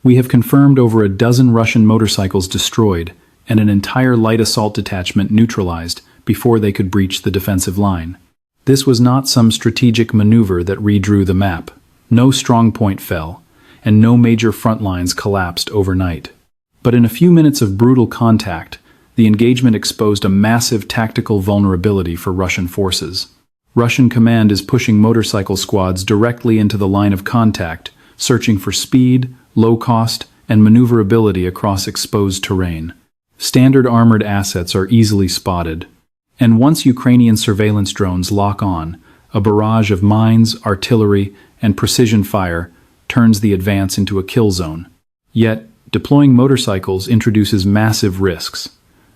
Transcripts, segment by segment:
We have confirmed over a dozen Russian motorcycles destroyed and an entire light assault detachment neutralized before they could breach the defensive line. This was not some strategic maneuver that redrew the map. No strong point fell, and no major front lines collapsed overnight. But in a few minutes of brutal contact, the engagement exposed a massive tactical vulnerability for Russian forces. Russian command is pushing motorcycle squads directly into the line of contact, searching for speed, low cost, and maneuverability across exposed terrain. Standard armored assets are easily spotted, and once Ukrainian surveillance drones lock on, a barrage of mines, artillery, and precision fire turns the advance into a kill zone. Yet, deploying motorcycles introduces massive risks.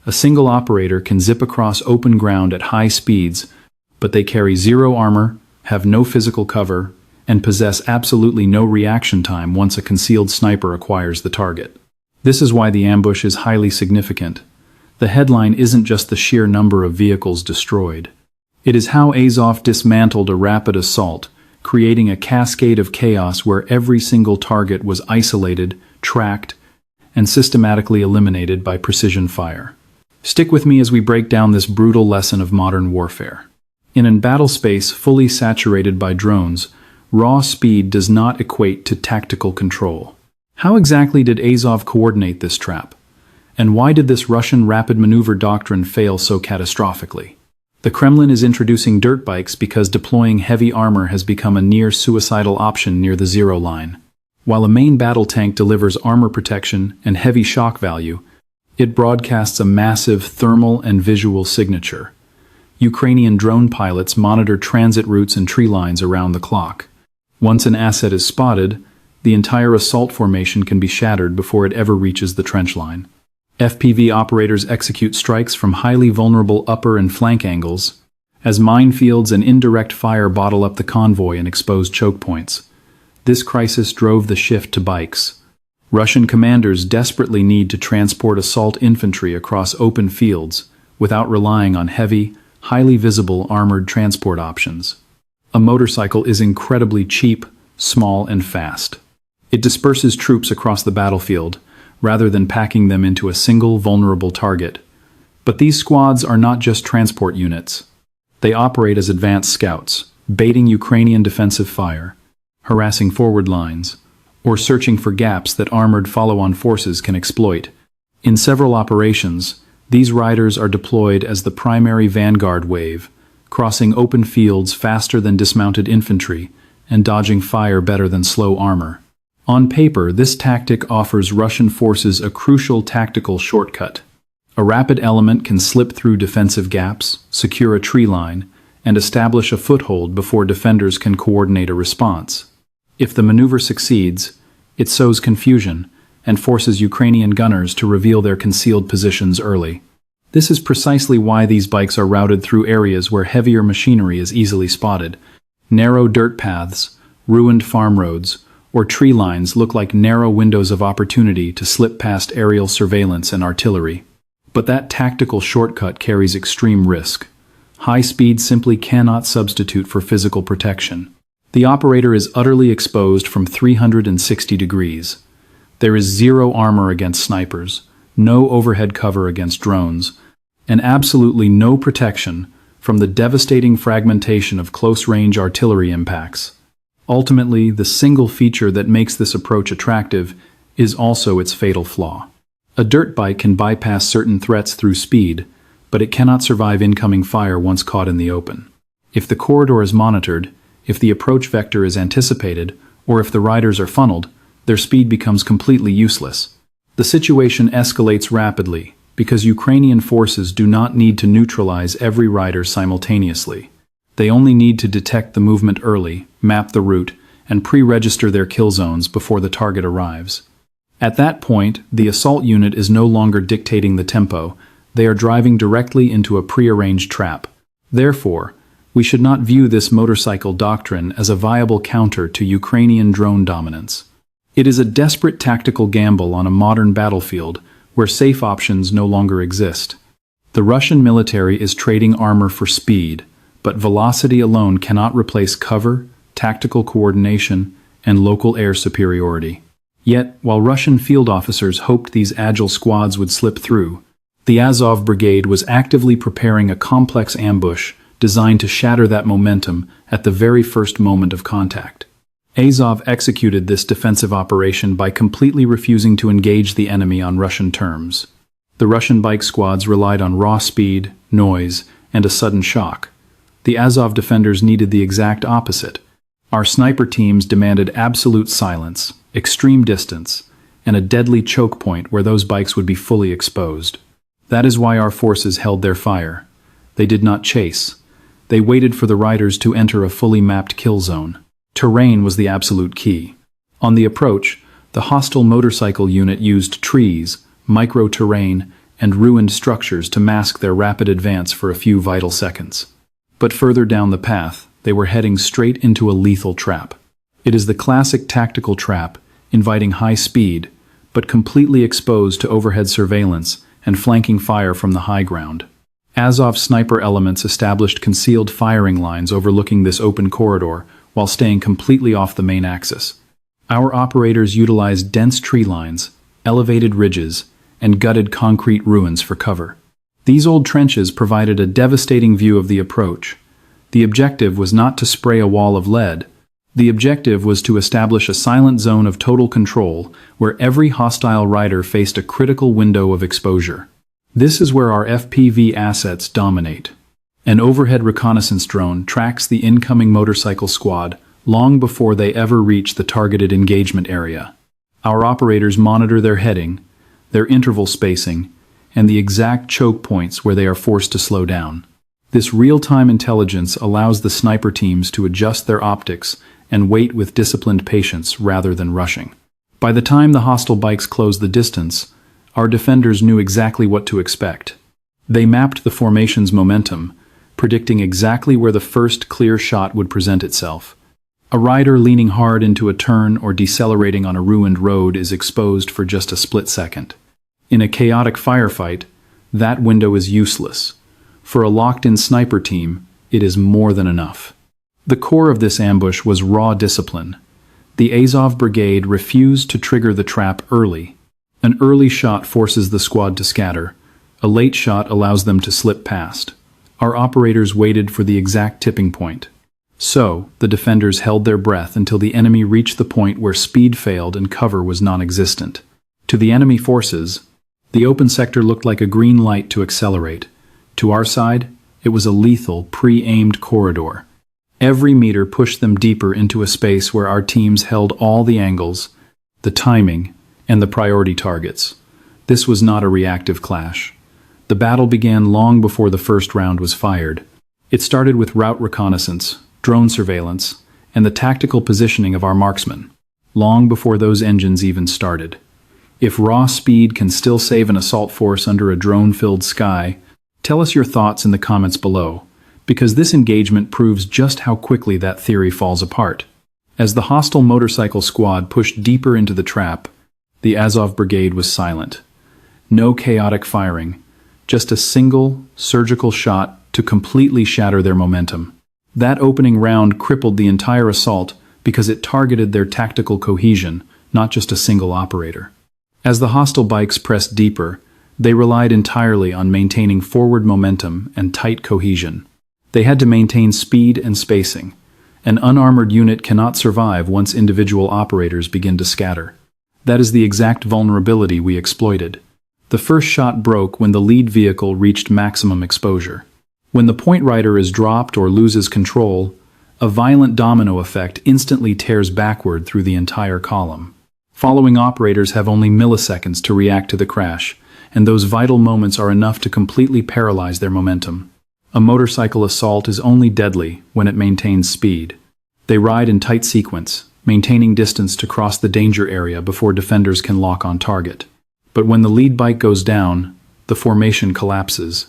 A single operator can zip across open ground at high speeds, but they carry zero armor, have no physical cover, and possess absolutely no reaction time once a concealed sniper acquires the target. This is why the ambush is highly significant. The headline isn't just the sheer number of vehicles destroyed. It is how Azov dismantled a rapid assault, creating a cascade of chaos where every single target was isolated, tracked, and systematically eliminated by precision fire. Stick with me as we break down this brutal lesson of modern warfare. In a battle space fully saturated by drones, raw speed does not equate to tactical control. How exactly did Azov coordinate this trap? And why did this Russian rapid maneuver doctrine fail so catastrophically? The Kremlin is introducing dirt bikes because deploying heavy armor has become a near-suicidal option near the zero line. While a main battle tank delivers armor protection and heavy shock value, it broadcasts a massive thermal and visual signature. Ukrainian drone pilots monitor transit routes and tree lines around the clock. Once an asset is spotted, the entire assault formation can be shattered before it ever reaches the trench line. FPV operators execute strikes from highly vulnerable upper and flank angles, as minefields and indirect fire bottle up the convoy and expose choke points. This crisis drove the shift to bikes. Russian commanders desperately need to transport assault infantry across open fields without relying on heavy, highly visible armored transport options. A motorcycle is incredibly cheap, small, and fast. It disperses troops across the battlefield, rather than packing them into a single vulnerable target. But these squads are not just transport units. They operate as advanced scouts, baiting Ukrainian defensive fire, harassing forward lines, or searching for gaps that armored follow-on forces can exploit. In several operations, these riders are deployed as the primary vanguard wave, crossing open fields faster than dismounted infantry and dodging fire better than slow armor. On paper, this tactic offers Russian forces a crucial tactical shortcut. A rapid element can slip through defensive gaps, secure a tree line, and establish a foothold before defenders can coordinate a response. If the maneuver succeeds, it sows confusion and forces Ukrainian gunners to reveal their concealed positions early. This is precisely why these bikes are routed through areas where heavier machinery is easily spotted. Narrow dirt paths, ruined farm roads, or tree lines look like narrow windows of opportunity to slip past aerial surveillance and artillery. But that tactical shortcut carries extreme risk. High speed simply cannot substitute for physical protection. The operator is utterly exposed from 360 degrees. There is zero armor against snipers, no overhead cover against drones, and absolutely no protection from the devastating fragmentation of close-range artillery impacts. Ultimately, the single feature that makes this approach attractive is also its fatal flaw. A dirt bike can bypass certain threats through speed, but it cannot survive incoming fire once caught in the open. If the corridor is monitored, if the approach vector is anticipated, or if the riders are funneled, their speed becomes completely useless. The situation escalates rapidly because Ukrainian forces do not need to neutralize every rider simultaneously. They only need to detect the movement early, map the route, and pre-register their kill zones before the target arrives. At that point, the assault unit is no longer dictating the tempo. They are driving directly into a pre-arranged trap. Therefore, we should not view this motorcycle doctrine as a viable counter to Ukrainian drone dominance. It is a desperate tactical gamble on a modern battlefield where safe options no longer exist. The Russian military is trading armor for speed, but velocity alone cannot replace cover, tactical coordination, and local air superiority. Yet, while Russian field officers hoped these agile squads would slip through, the Azov Brigade was actively preparing a complex ambush designed to shatter that momentum at the very first moment of contact. Azov executed this defensive operation by completely refusing to engage the enemy on Russian terms. The Russian bike squads relied on raw speed, noise, and a sudden shock. The Azov defenders needed the exact opposite. Our sniper teams demanded absolute silence, extreme distance, and a deadly choke point where those bikes would be fully exposed. That is why our forces held their fire. They did not chase. They waited for the riders to enter a fully mapped kill zone. Terrain was the absolute key. On the approach, the hostile motorcycle unit used trees, micro-terrain, and ruined structures to mask their rapid advance for a few vital seconds. But further down the path, they were heading straight into a lethal trap. It is the classic tactical trap, inviting high speed, but completely exposed to overhead surveillance and flanking fire from the high ground. Azov sniper elements established concealed firing lines overlooking this open corridor while staying completely off the main axis. Our operators utilized dense tree lines, elevated ridges, and gutted concrete ruins for cover. These old trenches provided a devastating view of the approach. The objective was not to spray a wall of lead. The objective was to establish a silent zone of total control where every hostile rider faced a critical window of exposure. This is where our FPV assets dominate. An overhead reconnaissance drone tracks the incoming motorcycle squad long before they ever reach the targeted engagement area. Our operators monitor their heading, their interval spacing, and the exact choke points where they are forced to slow down. This real-time intelligence allows the sniper teams to adjust their optics and wait with disciplined patience rather than rushing. By the time the hostile bikes closed the distance, our defenders knew exactly what to expect. They mapped the formation's momentum, predicting exactly where the first clear shot would present itself. A rider leaning hard into a turn or decelerating on a ruined road is exposed for just a split second. In a chaotic firefight, that window is useless. For a locked-in sniper team, it is more than enough. The core of this ambush was raw discipline. The Azov Brigade refused to trigger the trap early. An early shot forces the squad to scatter. A late shot allows them to slip past. Our operators waited for the exact tipping point. So, the defenders held their breath until the enemy reached the point where speed failed and cover was non-existent. To the enemy forces, the open sector looked like a green light to accelerate. To our side, it was a lethal, pre-aimed corridor. Every meter pushed them deeper into a space where our teams held all the angles, the timing, and the priority targets. This was not a reactive clash. The battle began long before the first round was fired. It started with route reconnaissance, drone surveillance, and the tactical positioning of our marksmen, long before those engines even started. If raw speed can still save an assault force under a drone-filled sky, tell us your thoughts in the comments below, because this engagement proves just how quickly that theory falls apart. As the hostile motorcycle squad pushed deeper into the trap, the Azov Brigade was silent. No chaotic firing, just a single, surgical shot to completely shatter their momentum. That opening round crippled the entire assault because it targeted their tactical cohesion, not just a single operator. As the hostile bikes pressed deeper, they relied entirely on maintaining forward momentum and tight cohesion. They had to maintain speed and spacing. An unarmored unit cannot survive once individual operators begin to scatter. That is the exact vulnerability we exploited. The first shot broke when the lead vehicle reached maximum exposure. When the point rider is dropped or loses control, a violent domino effect instantly tears backward through the entire column. Following operators have only milliseconds to react to the crash, and those vital moments are enough to completely paralyze their momentum. A motorcycle assault is only deadly when it maintains speed. They ride in tight sequence, maintaining distance to cross the danger area before defenders can lock on target. But when the lead bike goes down, the formation collapses.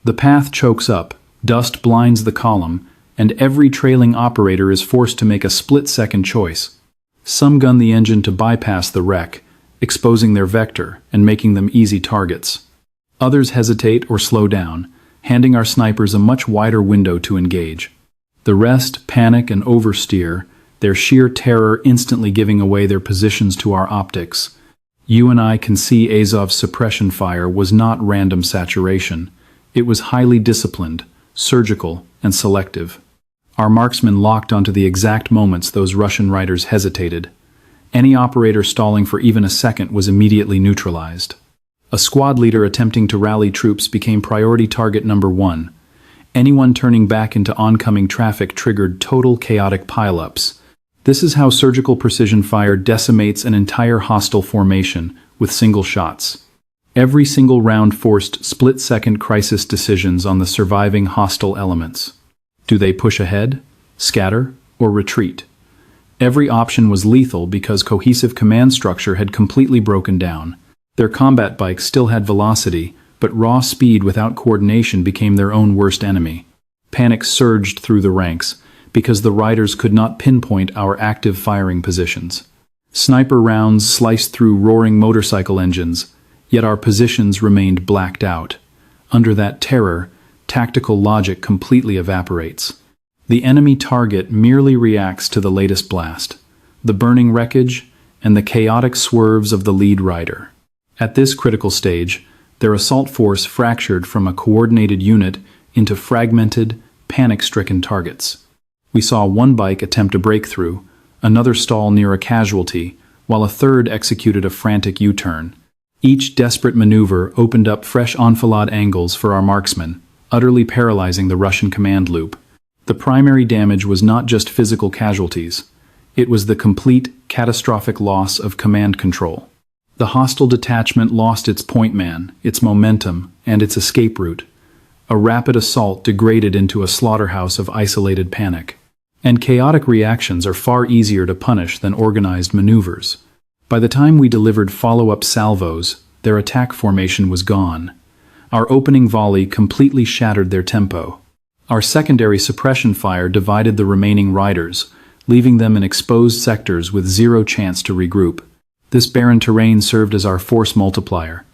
The path chokes up, dust blinds the column, and every trailing operator is forced to make a split-second choice. Some gun the engine to bypass the wreck, exposing their vector and making them easy targets. Others hesitate or slow down, handing our snipers a much wider window to engage. The rest panic and oversteer, their sheer terror instantly giving away their positions to our optics. You and I can see Azov's suppression fire was not random saturation. It was highly disciplined, surgical, and selective. Our marksmen locked onto the exact moments those Russian riders hesitated. Any operator stalling for even a second was immediately neutralized. A squad leader attempting to rally troops became priority target number 1. Anyone turning back into oncoming traffic triggered total chaotic pileups. This is how surgical precision fire decimates an entire hostile formation with single shots. Every single round forced split-second crisis decisions on the surviving hostile elements. Do they push ahead, scatter, or retreat? Every option was lethal because cohesive command structure had completely broken down. Their combat bikes still had velocity, but raw speed without coordination became their own worst enemy. Panic surged through the ranks because the riders could not pinpoint our active firing positions. Sniper rounds sliced through roaring motorcycle engines, yet our positions remained blacked out. Under that terror, tactical logic completely evaporates. The enemy target merely reacts to the latest blast, the burning wreckage, and the chaotic swerves of the lead rider. At this critical stage, their assault force fractured from a coordinated unit into fragmented, panic-stricken targets. We saw one bike attempt a breakthrough, another stall near a casualty, while a third executed a frantic U-turn. Each desperate maneuver opened up fresh enfilade angles for our marksmen, utterly paralyzing the Russian command loop. The primary damage was not just physical casualties. It was the complete, catastrophic loss of command control. The hostile detachment lost its point man, its momentum, and its escape route. A rapid assault degraded into a slaughterhouse of isolated panic. And chaotic reactions are far easier to punish than organized maneuvers. By the time we delivered follow-up salvos, their attack formation was gone. Our opening volley completely shattered their tempo. Our secondary suppression fire divided the remaining riders, leaving them in exposed sectors with zero chance to regroup. This barren terrain served as our force multiplier.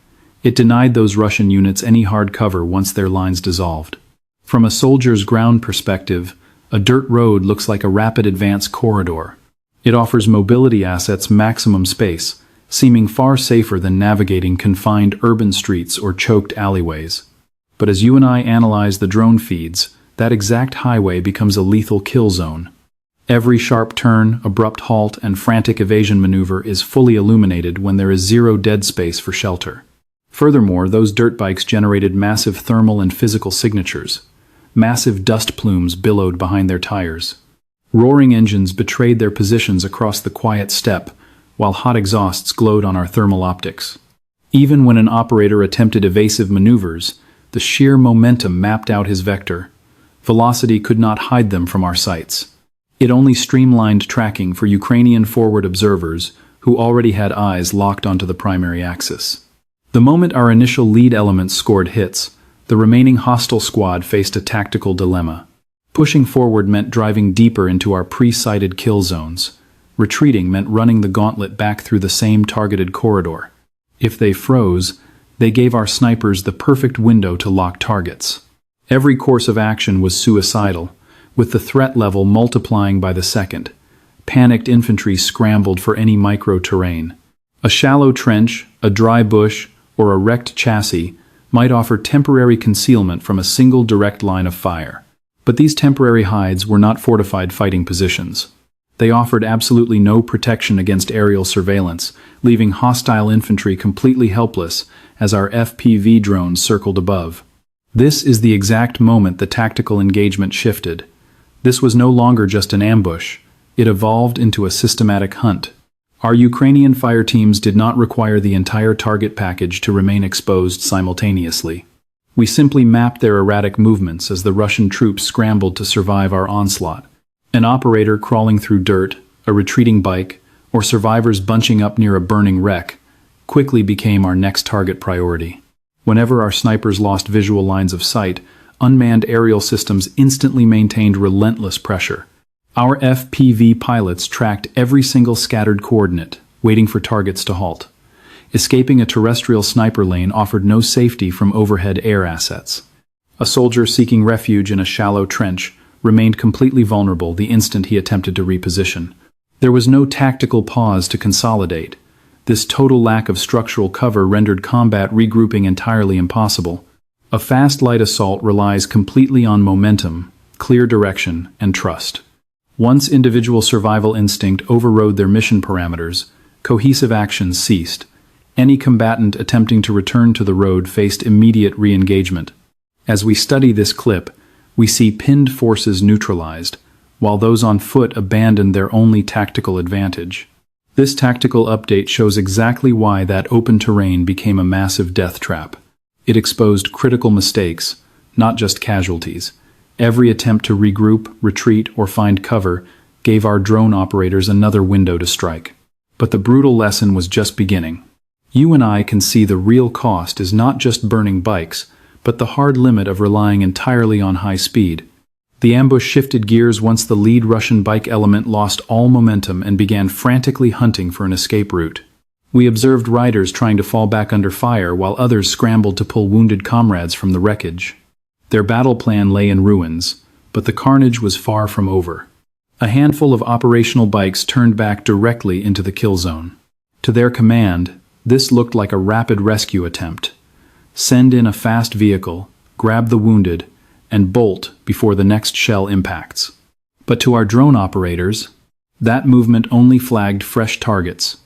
It denied those Russian units any hard cover once their lines dissolved. From a soldier's ground perspective, a dirt road looks like a rapid advance corridor. It offers mobility assets maximum space, seeming far safer than navigating confined urban streets or choked alleyways. But as you and I analyze the drone feeds, that exact highway becomes a lethal kill zone. Every sharp turn, abrupt halt, and frantic evasion maneuver is fully illuminated when there is zero dead space for shelter. Furthermore, those dirt bikes generated massive thermal and physical signatures. Massive dust plumes billowed behind their tires. Roaring engines betrayed their positions across the quiet steppe, while hot exhausts glowed on our thermal optics. Even when an operator attempted evasive maneuvers, the sheer momentum mapped out his vector. Velocity could not hide them from our sights. It only streamlined tracking for Ukrainian forward observers who already had eyes locked onto the primary axis. The moment our initial lead elements scored hits, the remaining hostile squad faced a tactical dilemma. Pushing forward meant driving deeper into our pre-sighted kill zones. Retreating meant running the gauntlet back through the same targeted corridor. If they froze, they gave our snipers the perfect window to lock targets. Every course of action was suicidal, with the threat level multiplying by the second. Panicked infantry scrambled for any micro-terrain. A shallow trench, a dry bush, or a wrecked chassis might offer temporary concealment from a single direct line of fire. But these temporary hides were not fortified fighting positions. They offered absolutely no protection against aerial surveillance, leaving hostile infantry completely helpless as our FPV drones circled above. This is the exact moment the tactical engagement shifted. This was no longer just an ambush. It evolved into a systematic hunt. Our Ukrainian fire teams did not require the entire target package to remain exposed simultaneously. We simply mapped their erratic movements as the Russian troops scrambled to survive our onslaught. An operator crawling through dirt, a retreating bike, or survivors bunching up near a burning wreck quickly became our next target priority. Whenever our snipers lost visual lines of sight, unmanned aerial systems instantly maintained relentless pressure. Our FPV pilots tracked every single scattered coordinate, waiting for targets to halt. Escaping a terrestrial sniper lane offered no safety from overhead air assets. A soldier seeking refuge in a shallow trench remained completely vulnerable the instant he attempted to reposition. There was no tactical pause to consolidate. This total lack of structural cover rendered combat regrouping entirely impossible. A fast light assault relies completely on momentum, clear direction, and trust. Once individual survival instinct overrode their mission parameters, cohesive actions ceased. Any combatant attempting to return to the road faced immediate re-engagement. As we study this clip, we see pinned forces neutralized, while those on foot abandoned their only tactical advantage. This tactical update shows exactly why that open terrain became a massive death trap. It exposed critical mistakes, not just casualties. Every attempt to regroup, retreat, or find cover gave our drone operators another window to strike. But the brutal lesson was just beginning. You and I can see the real cost is not just burning bikes, but the hard limit of relying entirely on high speed. The ambush shifted gears once the lead Russian bike element lost all momentum and began frantically hunting for an escape route. We observed riders trying to fall back under fire while others scrambled to pull wounded comrades from the wreckage. Their battle plan lay in ruins, but the carnage was far from over. A handful of operational bikes turned back directly into the kill zone. To their command, this looked like a rapid rescue attempt. Send in a fast vehicle, grab the wounded, and bolt before the next shell impacts. But to our drone operators, that movement only flagged fresh targets.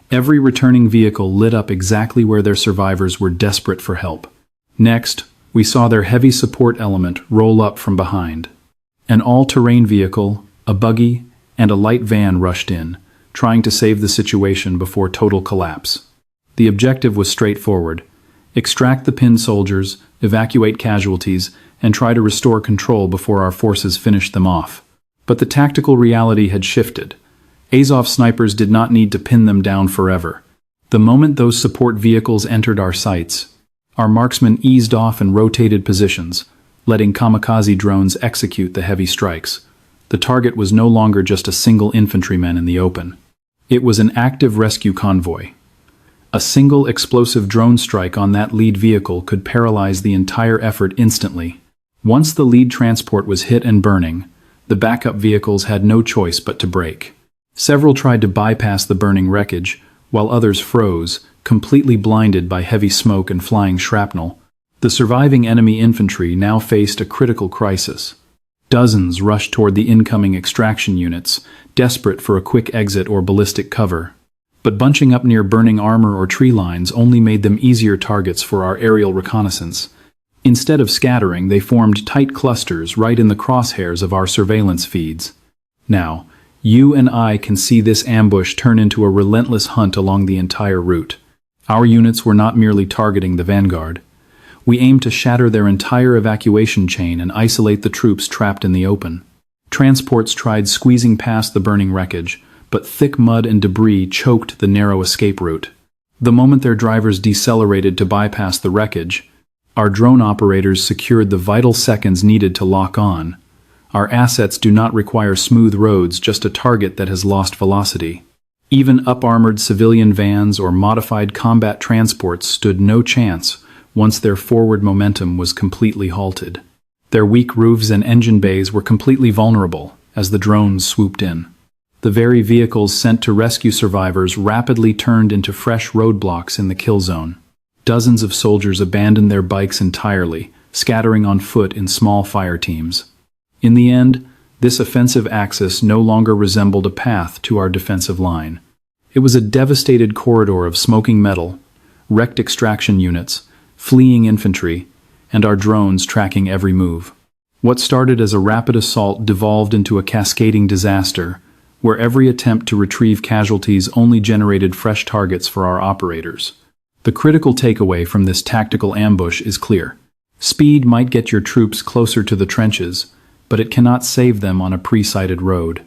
Every returning vehicle lit up exactly where their survivors were desperate for help. Next, we saw their heavy support element roll up from behind. An all-terrain vehicle, a buggy, and a light van rushed in, trying to save the situation before total collapse. The objective was straightforward: extract the pinned soldiers, evacuate casualties, and try to restore control before our forces finished them off. But the tactical reality had shifted. Azov snipers did not need to pin them down forever. The moment those support vehicles entered our sights, our marksmen eased off and rotated positions, letting kamikaze drones execute the heavy strikes. The target was no longer just a single infantryman in the open. It was an active rescue convoy. A single explosive drone strike on that lead vehicle could paralyze the entire effort instantly. Once the lead transport was hit and burning, the backup vehicles had no choice but to brake. Several tried to bypass the burning wreckage, while others froze, completely blinded by heavy smoke and flying shrapnel. The surviving enemy infantry now faced a critical crisis. Dozens rushed toward the incoming extraction units, desperate for a quick exit or ballistic cover. But bunching up near burning armor or tree lines only made them easier targets for our aerial reconnaissance. Instead of scattering, they formed tight clusters right in the crosshairs of our surveillance feeds. Now, you and I can see this ambush turn into a relentless hunt along the entire route. Our units were not merely targeting the vanguard. We aimed to shatter their entire evacuation chain and isolate the troops trapped in the open. Transports tried squeezing past the burning wreckage, but thick mud and debris choked the narrow escape route. The moment their drivers decelerated to bypass the wreckage, our drone operators secured the vital seconds needed to lock on. Our assets do not require smooth roads, just a target that has lost velocity. Even up-armored civilian vans or modified combat transports stood no chance once their forward momentum was completely halted. Their weak roofs and engine bays were completely vulnerable as the drones swooped in. The very vehicles sent to rescue survivors rapidly turned into fresh roadblocks in the kill zone. Dozens of soldiers abandoned their bikes entirely, scattering on foot in small fire teams. In the end, this offensive axis no longer resembled a path to our defensive line. It was a devastated corridor of smoking metal, wrecked extraction units, fleeing infantry, and our drones tracking every move. What started as a rapid assault devolved into a cascading disaster, where every attempt to retrieve casualties only generated fresh targets for our operators. The critical takeaway from this tactical ambush is clear. Speed might get your troops closer to the trenches, but it cannot save them on a pre-sighted road.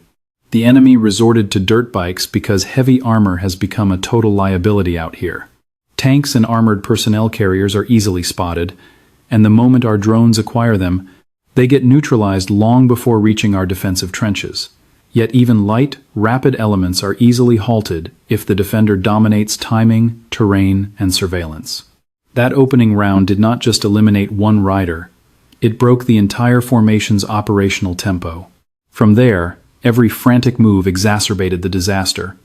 The enemy resorted to dirt bikes because heavy armor has become a total liability out here. Tanks and armored personnel carriers are easily spotted, and the moment our drones acquire them, they get neutralized long before reaching our defensive trenches. Yet even light, rapid elements are easily halted if the defender dominates timing, terrain, and surveillance. That opening round did not just eliminate one rider, It broke the entire formation's operational tempo. From there, every frantic move exacerbated the disaster,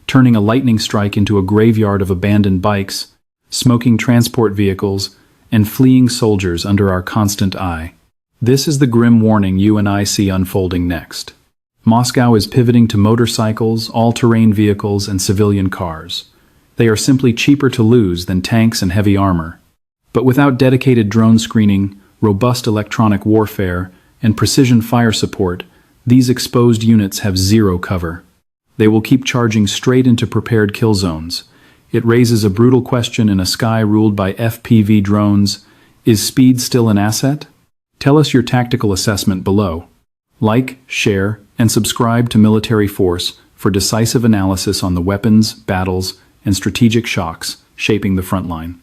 turning a lightning strike into a graveyard of abandoned bikes, smoking transport vehicles, and fleeing soldiers under our constant eye. This is the grim warning you and I see unfolding next. Moscow is pivoting to motorcycles, all-terrain vehicles, and civilian cars. They are simply cheaper to lose than tanks and heavy armor. But without dedicated drone screening, robust electronic warfare, and precision fire support, these exposed units have zero cover. They will keep charging straight into prepared kill zones. It raises a brutal question in a sky ruled by FPV drones. Is speed still an asset? Tell us your tactical assessment below. Like, share, and subscribe to Military Force for decisive analysis on the weapons, battles, and strategic shocks shaping the front line.